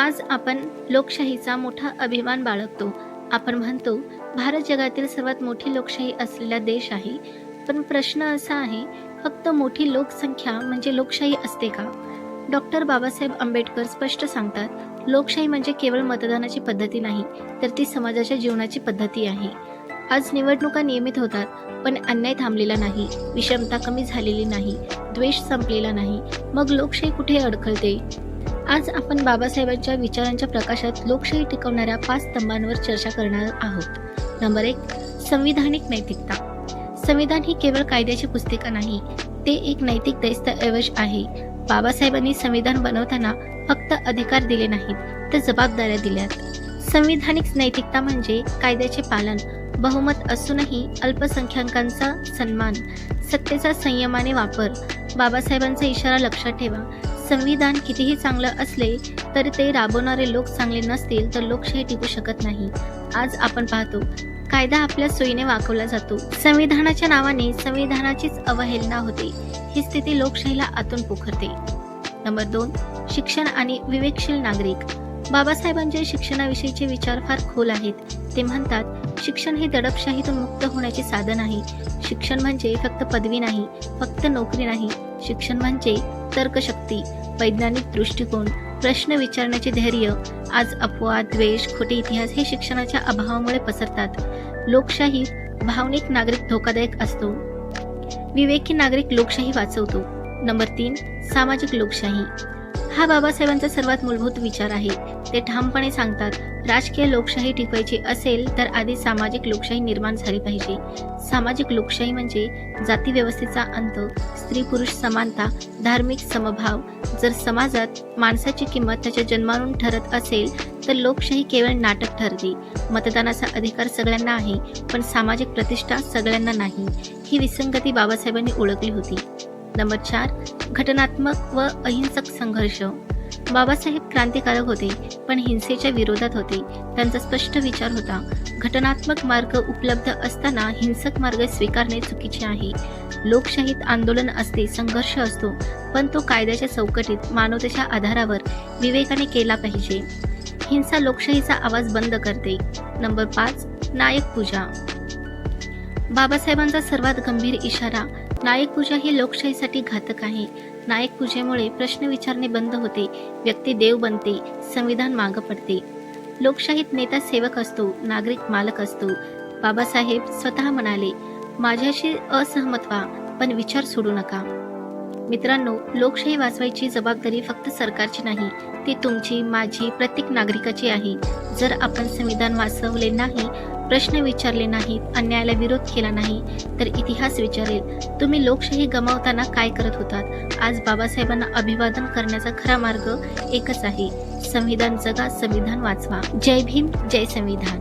आज आपण लोकशाहीचा मोठा अभिमान बाळगतो. आपण म्हणतो, भारत जगातील सर्वात मोठी लोकशाही असलेला देश आहे. पण प्रश्न असा आहे, फक्त मोठी लोकसंख्या म्हणजे लोकशाही असते का? डॉक्टर बाबासाहेब आंबेडकर स्पष्ट सांगतात, लोकशाही म्हणजे केवळ मतदानाची पद्धती नाही, तर ती समाजाच्या जीवनाची पद्धती आहे. आज निवडणुका नियमित होतात, पण अन्याय थांबलेला नाही, विषमता कमी झालेली नाही, द्वेष संपलेला नाही. मग लोकशाही कुठे अडखळते? आज आपण बाबासाहेबांच्या विचारांच्या प्रकाशात लोकशाही टिकवणाऱ्या 5 स्तंभांवर चर्चा करणार आहोत. नंबर 1. संविधानिक नैतिकता. संविधान ही केवळ कायद्याची पुस्तिका नाही, ते एक नैतिक दस्तऐवज आहे. बाबासाहेबांनी संविधान बनवताना फक्त अधिकार दिले नाहीत, तर जबाबदाऱ्या दिल्यात. संविधानिक नैतिकता म्हणजे कायद्याचे पालन, बहुमत असूनही अल्पसंख्याकांचा सन्मान, सत्तेचा संयमाने वापर. बाबासाहेबांचा इशारा लक्षात ठेवा, संविधान कितीही चांगलं असले तरी ते राबवणारे लोक चांगले नसतील तर लोकशाही टिकू शकत नाही. आज आपण पाहतो, कायदा आपल्या सोयीने वाकवला जातो. संविधानाच्या नावाने संविधानाचीच अवहेलना होते. ही स्थिती लोकशाहीला आतून पोखरते. नंबर 2. शिक्षण आणि विवेकशील नागरिक. बाबासाहेबांचे शिक्षणाविषयीचे विचार फार खोल आहेत. ते म्हणतात, शिक्षण हे दडपशाहीतून मुक्त होण्याचे साधन आहे. शिक्षण म्हणजे फक्त पदवी नाही, फक्त नोकरी नाही. शिक्षण म्हणजे तर्कशक्ती, वैज्ञानिक दृष्टिकोन, प्रश्न विचारण्याचे धैर्य. आज अपवाद, द्वेष, खोटे इतिहास हे शिक्षणाच्या अभावामुळे पसरतात. लोकशाहीत भावनिक नागरिक धोकादायक असतो. विवेकी नागरिक लोकशाही वाचवतो. नंबर 3. सामाजिक लोकशाही. हा बाबासाहेबांचा सर्वात मूलभूत विचार आहे. ते ठामपणे सांगतात, राजकीय लोकशाही टिकवायची असेल तर आधी सामाजिक लोकशाही निर्माण झाली पाहिजे. सामाजिक लोकशाही म्हणजे जाती व्यवस्थेचा अंत, स्त्री पुरुष समानता, धार्मिक समभाव. जर समाजात माणसाची किंमत त्याच्या जन्मावरून ठरत असेल तर लोकशाही केवळ नाटक ठरते. मतदानाचा अधिकार सगळ्यांना आहे, पण सामाजिक प्रतिष्ठा सगळ्यांना नाही. ही विसंगती बाबासाहेबांनी ओळखली होती. नंबर 4. घटनात्मक व अहिंसक संघर्ष. बाबासाहेब क्रांतिकारक होते, पण हिंसेच्या विरोधात होते. त्यांचा स्पष्ट विचार होता, घटनात्मक मार्ग उपलब्ध असताना हिंसक मार्ग स्वीकारणे चुकीचे आहे. लोकशाहीत आंदोलन असते, संघर्ष असतो, पण तो कायद्याच्या चौकटीत मानवतेच्या आधारावर विवेकाने केला पाहिजे. हिंसा लोकशाहीचा आवाज बंद करते. नंबर 5. नायक पूजा. बाबासाहेबांचा सर्वात गंभीर इशारा, नायक पूजा ही लोकशाहीसाठी घातक आहे. नायक पूजेमुळे प्रश्न विचारणे बंद होते, व्यक्ती देव बनते, संविधान मागं पडते. लोकशाहीत नेता सेवक असतो, नागरिक मालक असतो. बाबासाहेब स्वतः म्हणाले, माझ्याशी असहमत व्हा, पण विचार सोडू नका. मित्रांनो, लोकशाही वाचवायची जबाबदारी फक्त सरकारची नाही, ती तुमची, माझी, प्रत्येक नागरिकाची आहे. जर आपण संविधान वाचवले नाही, प्रश्न विचारले नाहीत, अन्यायाला विरोध केला नाही, तर इतिहास विचारेल, तुम्ही लोकशाही गमावताना काय करत होतात. आज बाबासाहेबांना अभिवादन करण्याचा खरा मार्ग एकच आहे, संविधान जगा, संविधान वाचवा. जय भीम, जय संविधान.